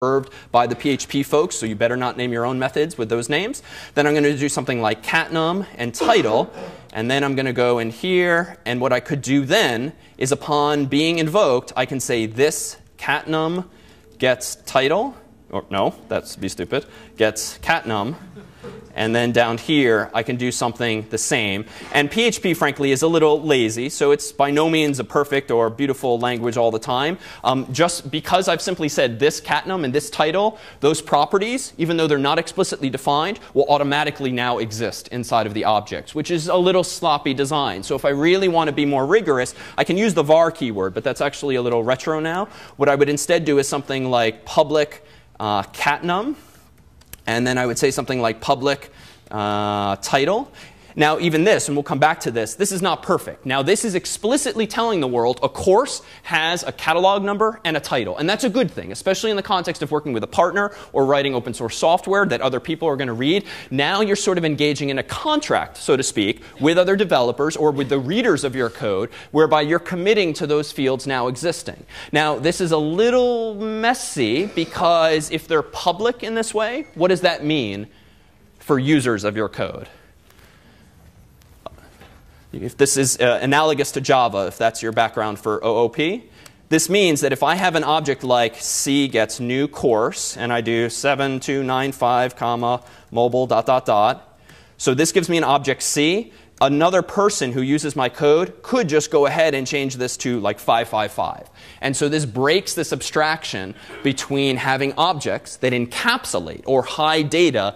reserved by the PHP folks, so you better not name your own methods with those names. Then I'm going to do something like catnum and title, and then I'm going to go in here, and what I could do then is upon being invoked, I can say this catnum gets title, or no, that's be stupid, gets catnum. And then down here, I can do something the same. And PHP, frankly, is a little lazy. So it's by no means a perfect or beautiful language all the time. Just because I've simply said this catnum and this title, those properties, even though they're not explicitly defined, will automatically now exist inside of the objects, which is a little sloppy design. So if I really want to be more rigorous, I can use the var keyword. But that's actually a little retro now. What I would instead do is something like public catnum. And then I would say something like public title. Now, even this, and we'll come back to this, this is not perfect. Now, this is explicitly telling the world a course has a catalog number and a title. And that's a good thing, especially in the context of working with a partner or writing open source software that other people are going to read. Now you're sort of engaging in a contract, so to speak, with other developers or with the readers of your code, whereby you're committing to those fields now existing. Now, this is a little messy because if they're public in this way, what does that mean for users of your code? If this is analogous to Java, if that's your background for OOP, this means that if I have an object like C gets new course, and I do 7295, comma, mobile, dot, dot, dot. So this gives me an object C. Another person who uses my code could just go ahead and change this to like 555. And so this breaks this abstraction between having objects that encapsulate or hide data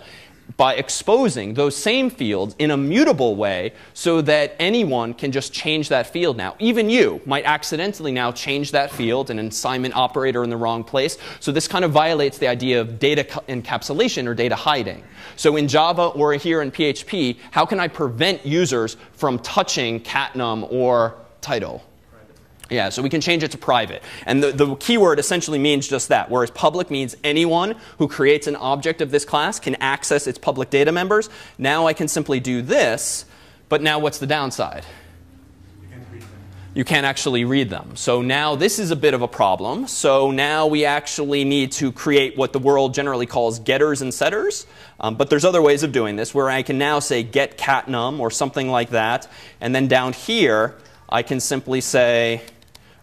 by exposing those same fields in a mutable way so that anyone can just change that field now. Even you might accidentally now change that field, an assignment operator in the wrong place. So this kind of violates the idea of data encapsulation or data hiding. So in Java or here in PHP, how can I prevent users from touching catnum or title? Yeah, so we can change it to private. And the keyword essentially means just that, whereas public means anyone who creates an object of this class can access its public data members. Now I can simply do this, but now what's the downside? You can't read them. You can't actually read them. So now this is a bit of a problem. So now we actually need to create what the world generally calls getters and setters. But there's other ways of doing this, where I can now say get catnum or something like that. And then down here, I can simply say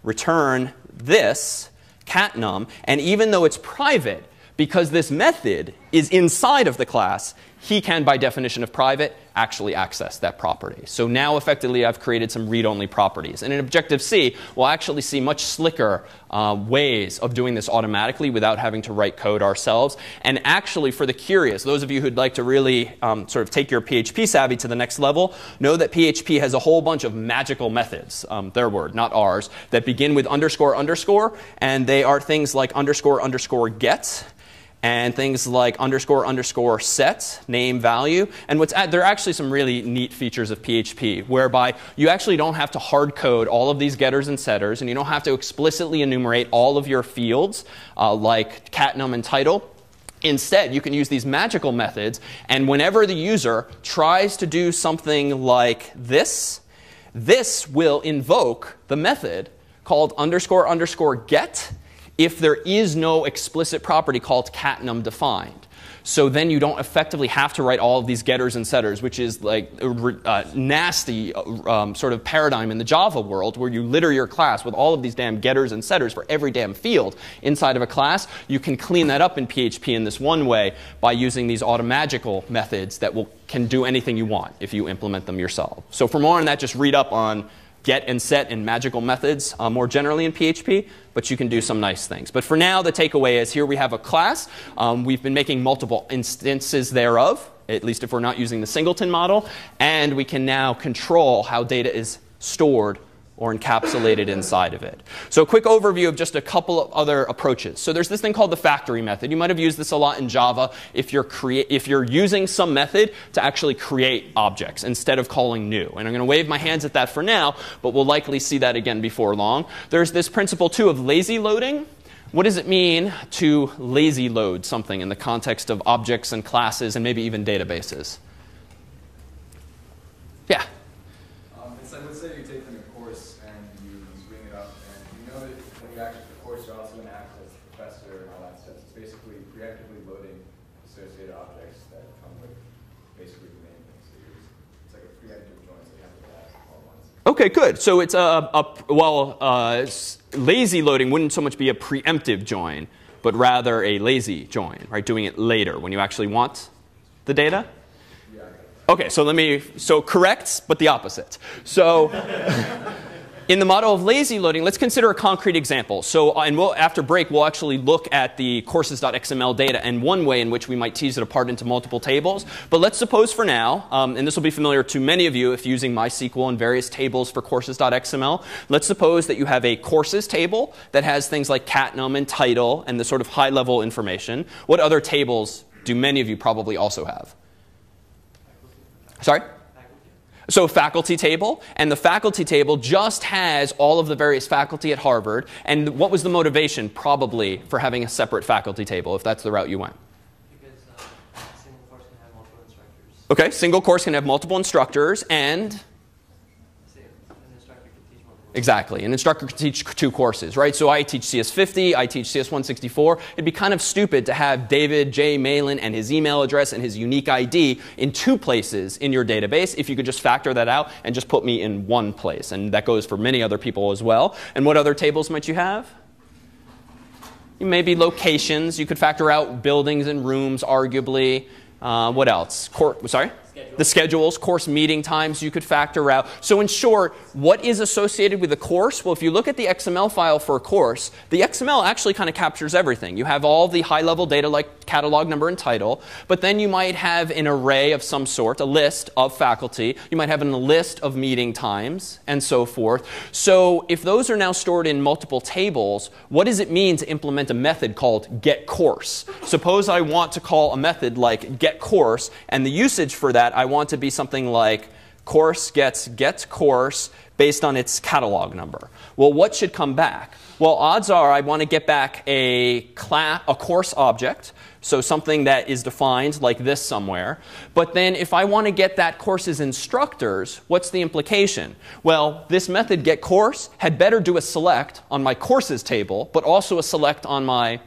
return this catnum. And even though it's private, because this method is inside of the class, he can, by definition of private, actually access that property. So now, effectively, I've created some read-only properties. And in Objective-C, we'll actually see much slicker ways of doing this automatically without having to write code ourselves. And actually, for the curious, those of you who'd like to really sort of take your PHP savvy to the next level, know that PHP has a whole bunch of magical methods, their word, not ours, that begin with underscore underscore. And they are things like underscore underscore get, and things like underscore underscore set, name value. And there are actually some really neat features of PHP, whereby you actually don't have to hard code all of these getters and setters, and you don't have to explicitly enumerate all of your fields like catnum and title. Instead, you can use these magical methods, and whenever the user tries to do something like this, this will invoke the method called underscore underscore get, if there is no explicit property called catnum defined. So then you don't effectively have to write all of these getters and setters, which is like a nasty sort of paradigm in the Java world, where you litter your class with all of these damn getters and setters for every damn field inside of a class. You can clean that up in PHP in this one way by using these automagical methods that can do anything you want if you implement them yourself. So for more on that, just read up on get and set and magical methods more generally in PHP, but you can do some nice things. But for now, the takeaway is here we have a class. We've been making multiple instances thereof, at least if we're not using the singleton model. And we can now control how data is stored or encapsulated inside of it. So a quick overview of just a couple of other approaches. So there's this thing called the factory method. You might have used this a lot in Java if you're using some method to actually create objects instead of calling new. And I'm going to wave my hands at that for now, but we'll likely see that again before long. There's this principle, too, of lazy loading. What does it mean to lazy load something in the context of objects and classes and maybe even databases? Yeah? It's like, let's say you're taking a course and you bring it up, and you know that when you access the course, you're also going to access the professor and all that stuff. It's basically preemptively loading associated objects that come with basically the main thing. So it's like a preemptive join, so you have to do that all at once. OK, good. So it's lazy loading wouldn't so much be a preemptive join, but rather a lazy join, right? Doing it later when you actually want the data. Yeah. OK, so correct, but the opposite. So in the model of lazy loading, let's consider a concrete example. So after break, we'll actually look at the courses.xml data and one way in which we might tease it apart into multiple tables. But let's suppose for now, and this will be familiar to many of you if using MySQL and various tables for courses.xml, let's suppose that you have a courses table that has things like cat num and title and the sort of high-level information. What other tables do many of you probably also have? Sorry? So faculty table, and the faculty table just has all of the various faculty at Harvard. And what was the motivation, probably, for having a separate faculty table, if that's the route you went? Because a single course can have multiple instructors. OK, single course can have multiple instructors, and An instructor can teach multiple. exactly, an instructor can teach 2 courses, right? So I teach CS50, I teach CS164. It'd be kind of stupid to have David J. Malin and his email address and his unique ID in 2 places in your database if you could just factor that out and just put me in 1 place. And that goes for many other people as well. And what other tables might you have? Maybe locations. You could factor out buildings and rooms, arguably. What else? Sorry? The schedules, course meeting times you could factor out. So in short, what is associated with a course? Well, if you look at the XML file for a course, the XML actually kind of captures everything. You have all the high-level data like catalog number and title, but then you might have an array of some sort, a list of faculty. You might have a list of meeting times and so forth. So if those are now stored in multiple tables, what does it mean to implement a method called getCourse? Suppose I want to call a method like getCourse, and the usage for that I want to be something like course gets getCourse based on its catalog number. Well, what should come back? Well, odds are I want to get back a course object, so something that is defined like this somewhere. But then if I want to get that course's instructors, what's the implication? Well, this method getCourse had better do a select on my courses table, but also a select on my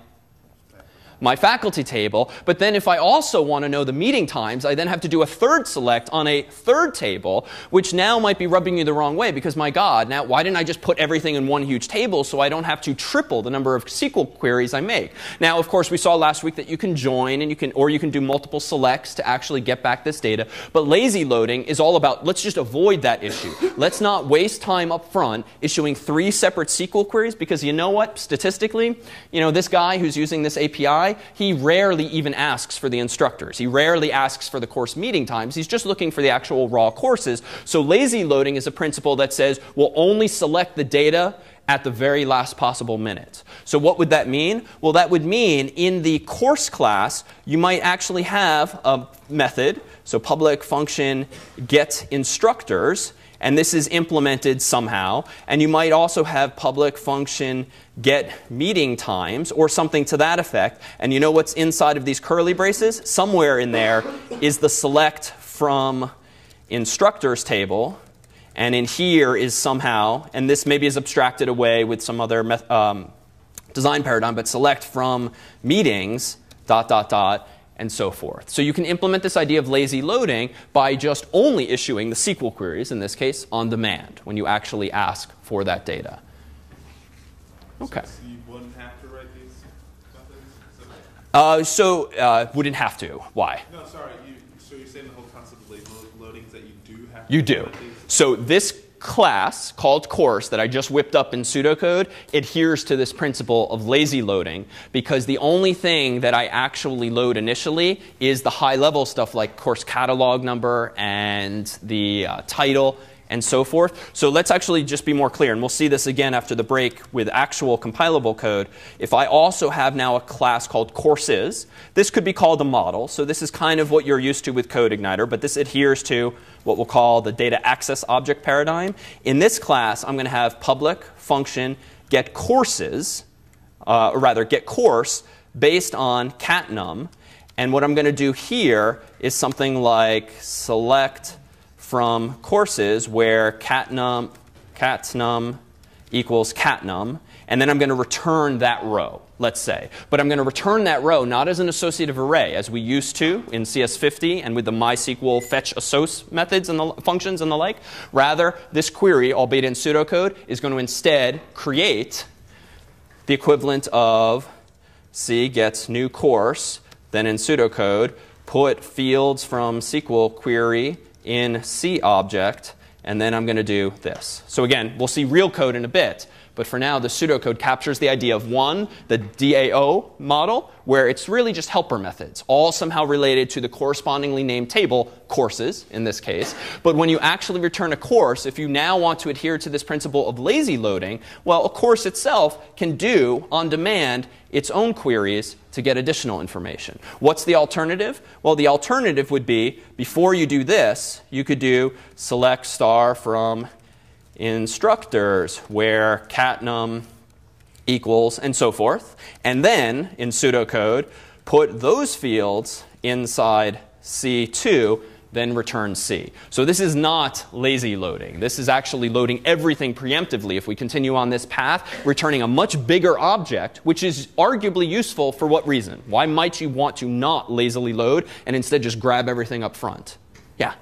faculty table. But then if I also want to know the meeting times, I then have to do a third select on a third table, which now might be rubbing you the wrong way because, my God, now why didn't I just put everything in one huge table so I don't have to triple the number of SQL queries I make? Now, of course, we saw last week that you can join and you can do multiple selects to actually get back this data. But lazy loading is all about, let's just avoid that issue. Let's not waste time up front issuing 3 separate SQL queries because you know what? Statistically, this guy who's using this API, he rarely even asks for the instructors. He rarely asks for the course meeting times. He's just looking for the actual raw courses. So lazy loading is a principle that says we'll only select the data at the very last possible minute. So what would that mean? Well, that would mean in the course class, you might actually have a method, so public function get instructors, and this is implemented somehow. And you might also have public function get meeting times or something to that effect. And you know what's inside of these curly braces? Somewhere in there is the select from instructors table. And in here is somehow, and this maybe is abstracted away with some other design paradigm, but select from meetings, ... and so forth. So you can implement this idea of lazy loading by just only issuing the SQL queries, in this case, on demand, when you actually ask for that data. OK. So you wouldn't have to write these methods? Wouldn't have to. Why? No, sorry. So you're saying the whole concept of lazy loading is that you do have You to do. write these? So this class called course that I just whipped up in pseudocode adheres to this principle of lazy loading because the only thing that I actually load initially is the high-level stuff like course catalog number and the title and so forth. So let's actually just be more clear, and we'll see this again after the break with actual compilable code. If I also have now a class called courses, this could be called a model. So this is kind of what you're used to with CodeIgniter, but this adheres to what we'll call the data access object paradigm. In this class, I'm going to have public function get courses, or rather get course based on cat num. And what I'm going to do here is something like select from courses where cat num equals cat num, and then I'm going to return that row. let's say. But I'm going to return that row not as an associative array as we used to in CS50 and with the MySQL fetch assoc methods and the functions and the like. Rather, this query, albeit in pseudocode, is going to instead create the equivalent of C gets new course, then in pseudocode, put fields from SQL query in C object, and then I'm going to do this. So again, we'll see real code in a bit. But for now, the pseudocode captures the idea of one, the DAO model, where it's really just helper methods, all somehow related to the correspondingly named table, courses in this case. But when you actually return a course, if you now want to adhere to this principle of lazy loading, well, a course itself can do, on demand, its own queries to get additional information. What's the alternative? Well, the alternative would be, before you do this, you could do select star from instructors where catnum equals and so forth. And then, in pseudocode, put those fields inside C2, then return C. So this is not lazy loading. This is actually loading everything preemptively. If we continue on this path, returning a much bigger object, which is arguably useful for what reason? Why might you want to not lazily load and instead just grab everything up front? Yeah?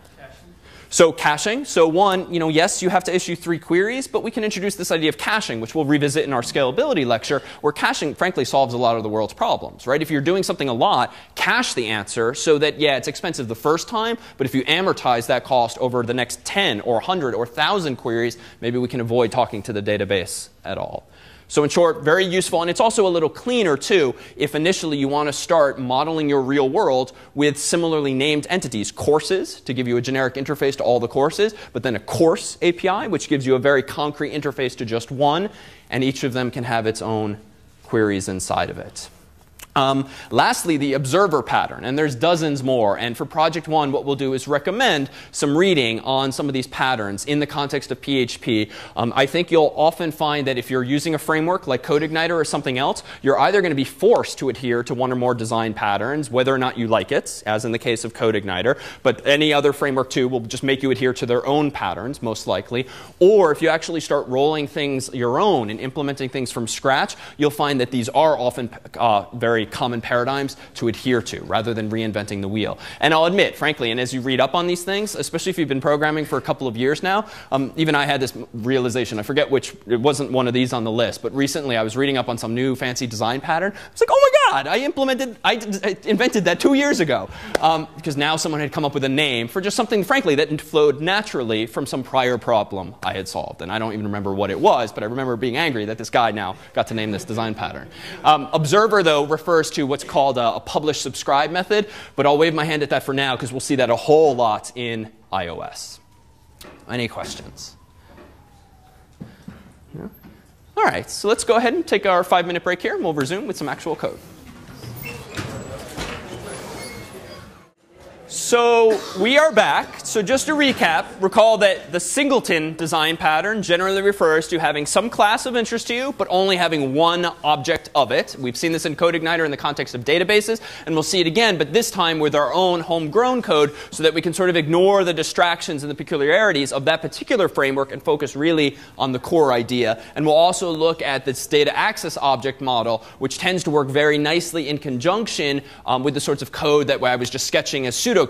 So caching. So one, yes, you have to issue 3 queries, but we can introduce this idea of caching, which we'll revisit in our scalability lecture, where caching, frankly, solves a lot of the world's problems, right? If you're doing something a lot, cache the answer so that, yeah, it's expensive the first time, but if you amortize that cost over the next 10 or 100 or 1,000 queries, maybe we can avoid talking to the database at all. So in short, very useful. And it's also a little cleaner, too, if initially you want to start modeling your real world with similarly named entities. Courses, to give you a generic interface to all the courses, but then a course API, which gives you a very concrete interface to just one. And each of them can have its own queries inside of it. Lastly, the observer pattern, and there's dozens more. And for Project 1, what we'll do is recommend some reading on some of these patterns in the context of PHP. I think you'll often find that if you're using a framework like CodeIgniter or something else, you're either going to be forced to adhere to one or more design patterns, whether or not you like it, as in the case of CodeIgniter. But any other framework, too, will just make you adhere to their own patterns, most likely. Or if you actually start rolling things your own and implementing things from scratch, you'll find that these are often very common paradigms to adhere to rather than reinventing the wheel. And I'll admit, frankly, and as you read up on these things, especially if you've been programming for a couple of years now, even I had this realization. I forget which, it wasn't one of these on the list, but recently I was reading up on some new fancy design pattern. I was like, oh my God, I invented that 2 years ago. Because now someone had come up with a name for just something, frankly, that flowed naturally from some prior problem I had solved. And I don't even remember what it was, but I remember being angry that this guy now got to name this design pattern. Observer, though, refers to what's called a publish-subscribe method, but I'll wave my hand at that for now because we'll see that a whole lot in iOS. Any questions? No? All right, so let's go ahead and take our 5-minute break here, and we'll resume with some actual code. So we are back. So just to recap, recall that the singleton design pattern generally refers to having some class of interest to you, but only having one object of it. We've seen this in CodeIgniter in the context of databases, and we'll see it again, but this time with our own homegrown code so that we can sort of ignore the distractions and the peculiarities of that particular framework and focus really on the core idea. And we'll also look at this data access object model, which tends to work very nicely in conjunction with the sorts of code that I was just sketching as pseudocode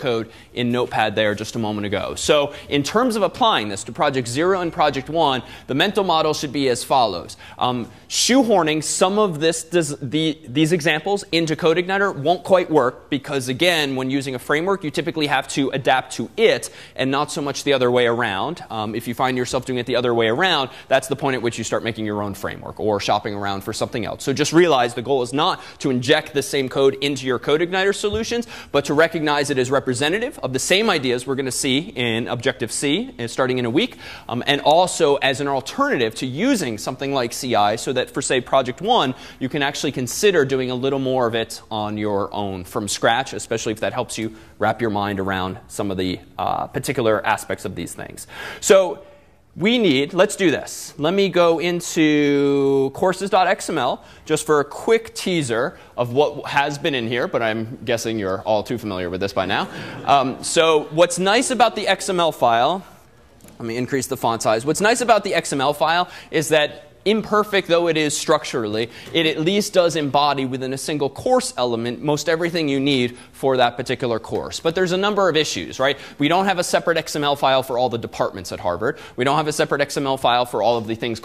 in Notepad there just a moment ago. So in terms of applying this to Project 0 and Project 1, the mental model should be as follows. Shoehorning some of these examples into CodeIgniter won't quite work because, again, when using a framework, you typically have to adapt to it and not so much the other way around. If you find yourself doing it the other way around, that's the point at which you start making your own framework or shopping around for something else. So just realize the goal is not to inject the same code into your CodeIgniter solutions, but to recognize it as representative of the same ideas we're going to see in Objective-C starting in a week, and also as an alternative to using something like CI so that for, say, Project 1, you can actually consider doing a little more of it on your own from scratch, especially if that helps you wrap your mind around some of the particular aspects of these things. So let's do this. Let me go into courses.xml just for a quick teaser of what has been in here, but I'm guessing you're all too familiar with this by now. So what's nice about the XML file, let me increase the font size. What's nice about the XML file is that imperfect though it is structurally, it at least does embody within a single course element most everything you need for that particular course. But there's a number of issues, right? We don't have a separate XML file for all the departments at Harvard. We don't have a separate XML file for all of the things